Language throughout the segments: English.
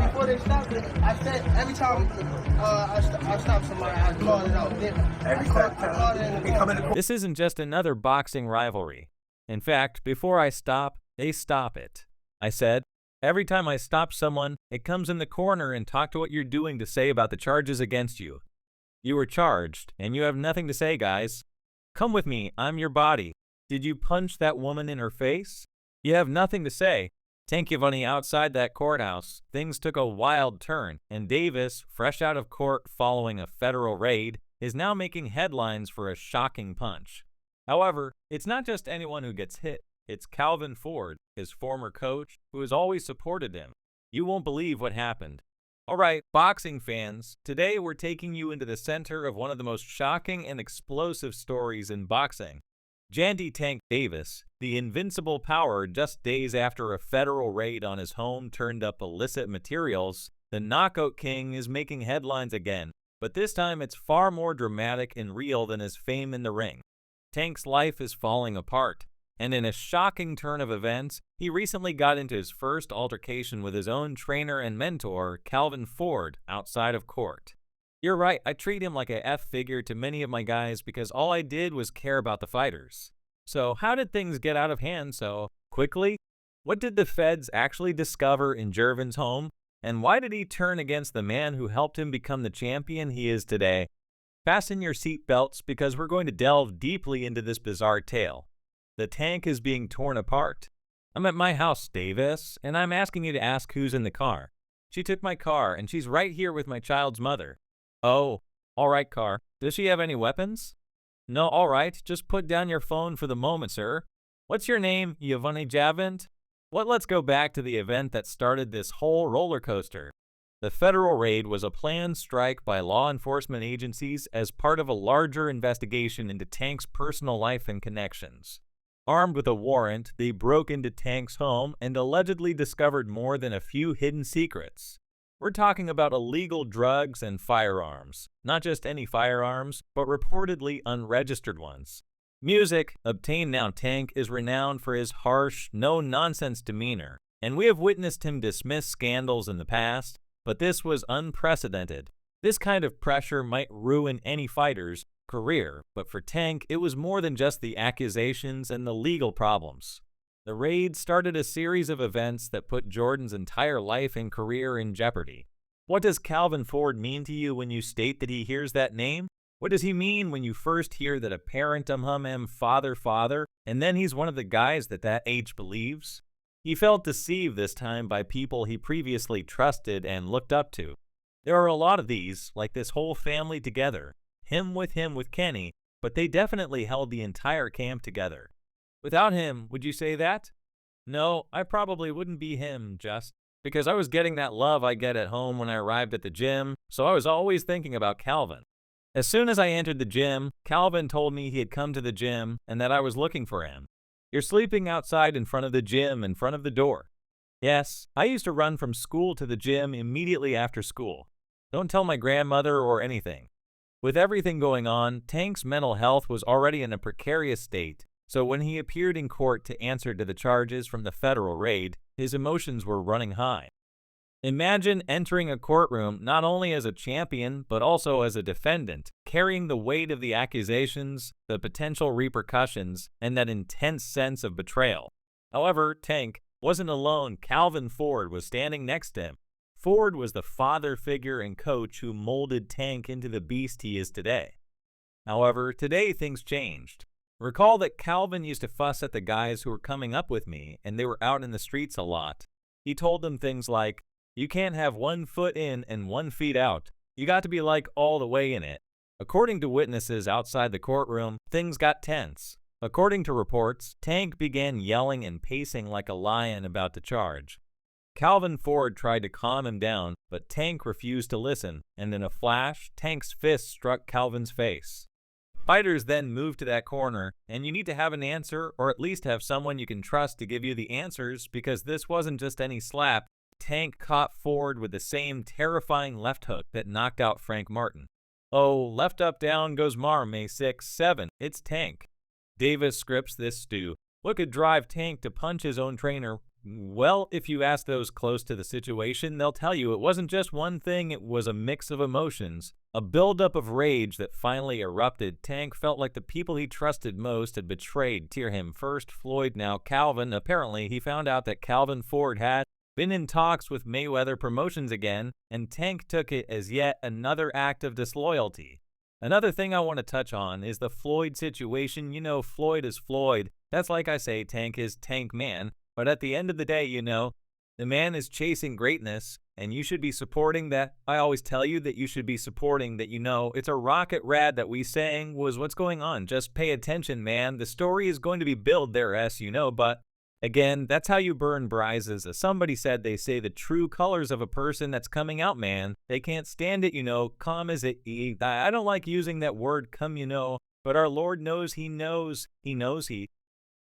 before they stopped it, I said every time I stop somebody, I call it out. Every time. This isn't just another boxing rivalry. In fact, before I stop, they stop it. I said, every time I stop someone, it comes in the corner and talk to what you're doing to say about the charges against you. You were charged, and you have nothing to say, guys. Come with me, I'm your body. Did you punch that woman in her face? You have nothing to say. Tank Gervonta outside that courthouse, things took a wild turn, and Davis, fresh out of court following a federal raid, is now making headlines for a shocking punch. However, it's not just anyone who gets hit. It's Calvin Ford, his former coach, who has always supported him. You won't believe what happened. Alright, boxing fans, today we're taking you into the center of one of the most shocking and explosive stories in boxing. Jandy Tank Davis, the invincible power just days after a federal raid on his home turned up illicit materials, the Knockout King is making headlines again, but this time it's far more dramatic and real than his fame in the ring. Tank's life is falling apart, and in a shocking turn of events, he recently got into his first altercation with his own trainer and mentor, Calvin Ford, outside of court. You're right, I treat him like a F figure to many of my guys because all I did was care about the fighters. So how did things get out of hand so quickly? What did the feds actually discover in Gervonta's home? And why did he turn against the man who helped him become the champion he is today? Fasten your seatbelts because we're going to delve deeply into this bizarre tale. The tank is being torn apart. I'm at my house, Davis, and I'm asking you to ask who's in the car. She took my car, and she's right here with my child's mother. Oh, all right, car. Does she have any weapons? No, all right. Just put down your phone for the moment, sir. What's your name, Gervonta Javant? Let's go back to the event that started this whole roller coaster. The federal raid was a planned strike by law enforcement agencies as part of a larger investigation into Tank's personal life and connections. Armed with a warrant, they broke into Tank's home and allegedly discovered more than a few hidden secrets. We're talking about illegal drugs and firearms. Not just any firearms, but reportedly unregistered ones. Music, obtained now Tank, is renowned for his harsh, no-nonsense demeanor, and we have witnessed him dismiss scandals in the past, but this was unprecedented. This kind of pressure might ruin any fighter's career, but for Tank, it was more than just the accusations and the legal problems. The raid started a series of events that put Jordan's entire life and career in jeopardy. What does Calvin Ford mean to you when you state that he hears that name? What does he mean when you first hear that a parent father, and then he's one of the guys that age believes? He felt deceived this time by people he previously trusted and looked up to. There are a lot of these, like this whole family together. Him with Kenny, but they definitely held the entire camp together. Without him, would you say that? No, I probably wouldn't be him, just because I was getting that love I get at home when I arrived at the gym, so I was always thinking about Calvin. As soon as I entered the gym, Calvin told me he had come to the gym and that I was looking for him. You're sleeping outside in front of the gym, in front of the door. Yes, I used to run from school to the gym immediately after school. Don't tell my grandmother or anything. With everything going on, Tank's mental health was already in a precarious state. So when he appeared in court to answer to the charges from the federal raid, his emotions were running high. Imagine entering a courtroom not only as a champion, but also as a defendant, carrying the weight of the accusations, the potential repercussions, and that intense sense of betrayal. However, Tank wasn't alone. Calvin Ford was standing next to him. Ford was the father figure and coach who molded Tank into the beast he is today. However, today things changed. Recall that Calvin used to fuss at the guys who were coming up with me, and they were out in the streets a lot. He told them things like, you can't have 1 foot in and 1 foot out. You got to be like all the way in it. According to witnesses outside the courtroom, things got tense. According to reports, Tank began yelling and pacing like a lion about the charge. Calvin Ford tried to calm him down, but Tank refused to listen, and in a flash, Tank's fist struck Calvin's face. Fighters then moved to that corner, and you need to have an answer or at least have someone you can trust to give you the answers because this wasn't just any slap. Tank caught Ford with the same terrifying left hook that knocked out Frank Martin. Oh, left up down goes Mar, May 6, 7. It's Tank. Davis scripts this stew. What could drive Tank to punch his own trainer Well, if you ask those close to the situation, they'll tell you it wasn't just one thing, it was a mix of emotions. A buildup of rage that finally erupted. Tank felt like the people he trusted most had betrayed him. First Floyd, now Calvin. Apparently, he found out that Calvin Ford had been in talks with Mayweather Promotions again, and Tank took it as yet another act of disloyalty. Another thing I want to touch on is the Floyd situation. You know, Floyd is Floyd. That's like I say, Tank is Tank Man. But at the end of the day, you know, the man is chasing greatness, and you should be supporting that. I always tell you that you should be supporting that, you know, it's a rocket rad that we sang was what's going on. Just pay attention, man. The story is going to be built there, as you know, but again, that's how you burn bridges. As somebody said, they say the true colors of a person that's coming out, man. They can't stand it, you know. Come as it e. I don't like using that word come, you know, but our Lord knows he knows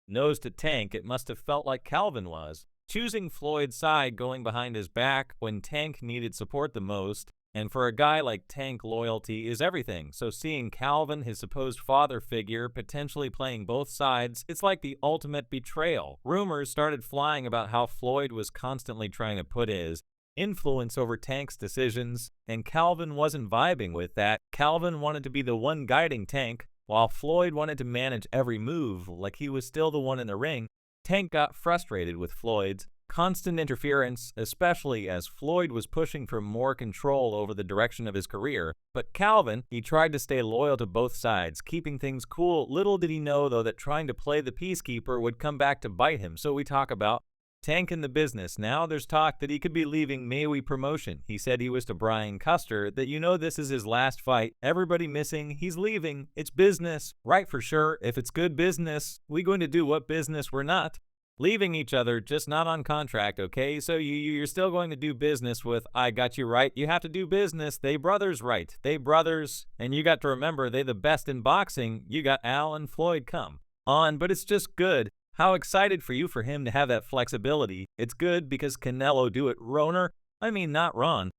to Tank. It must have felt like Calvin was choosing Floyd's side, going behind his back when Tank needed support the most. And for a guy like Tank, loyalty is everything. So seeing Calvin, his supposed father figure, potentially playing both sides, it's like the ultimate betrayal. Rumors started flying about how Floyd was constantly trying to put his influence over Tank's decisions, and Calvin wasn't vibing with that. Calvin wanted to be the one guiding Tank, while Floyd wanted to manage every move like he was still the one in the ring. Tank got frustrated with Floyd's constant interference, especially as Floyd was pushing for more control over the direction of his career. But Calvin, he tried to stay loyal to both sides, keeping things cool. Little did he know, though, that trying to play the peacekeeper would come back to bite him. So we talk about Tank in the business. Now there's talk that he could be leaving Mayweather Promotion. He said he was to Brian Custer that, you know, this is his last fight. Everybody missing. He's leaving. It's business. Right, for sure. If it's good business, we going to do what business we're not. Leaving each other, just not on contract, okay? So you're still going to do business with, I got you right. You have to do business. They brothers, right? They brothers. And you got to remember, they the best in boxing. You got Al and Floyd come on, but it's just good. How excited for you for him to have that flexibility. It's good because Canelo do it. Not Ron.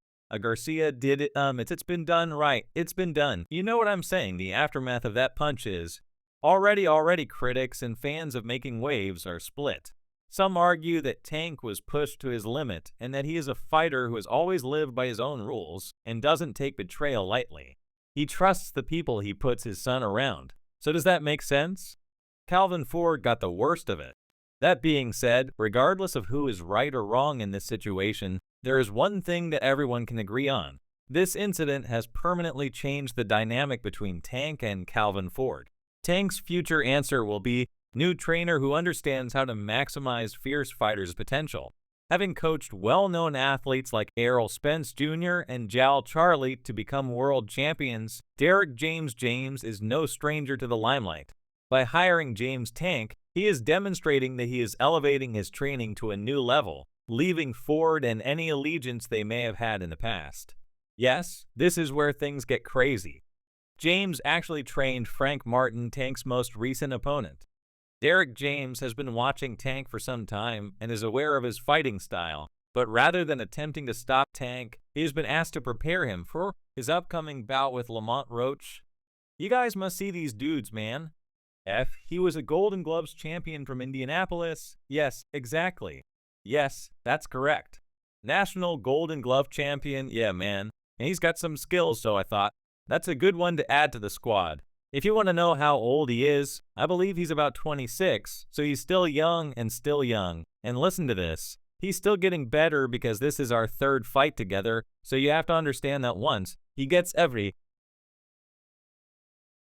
Garcia did it. It's been done right. It's been done. You know what I'm saying? The aftermath of that punch is already critics and fans of making waves are split. Some argue that Tank was pushed to his limit and that he is a fighter who has always lived by his own rules and doesn't take betrayal lightly. He trusts the people he puts his son around. So does that make sense? Calvin Ford got the worst of it. That being said, regardless of who is right or wrong in this situation, there is one thing that everyone can agree on. This incident has permanently changed the dynamic between Tank and Calvin Ford. Tank's future answer will be new trainer who understands how to maximize fierce fighters' potential. Having coached well-known athletes like Errol Spence Jr. and Jal Charlie to become world champions, Derek James is no stranger to the limelight. By hiring James Tank, he is demonstrating that he is elevating his training to a new level, leaving Ford and any allegiance they may have had in the past. Yes, this is where things get crazy. James actually trained Frank Martin, Tank's most recent opponent. Derek James has been watching Tank for some time and is aware of his fighting style, but rather than attempting to stop Tank, he has been asked to prepare him for his upcoming bout with Lamont Roach. You guys must see these dudes, man. He was a Golden Gloves champion from Indianapolis. Yes, exactly. Yes, that's correct. National Golden Glove champion, yeah, man. And he's got some skills, so I thought, that's a good one to add to the squad. If you want to know how old he is, I believe he's about 26, so he's still young and still young. And listen to this. He's still getting better because this is our third fight together, so you have to understand that once he gets every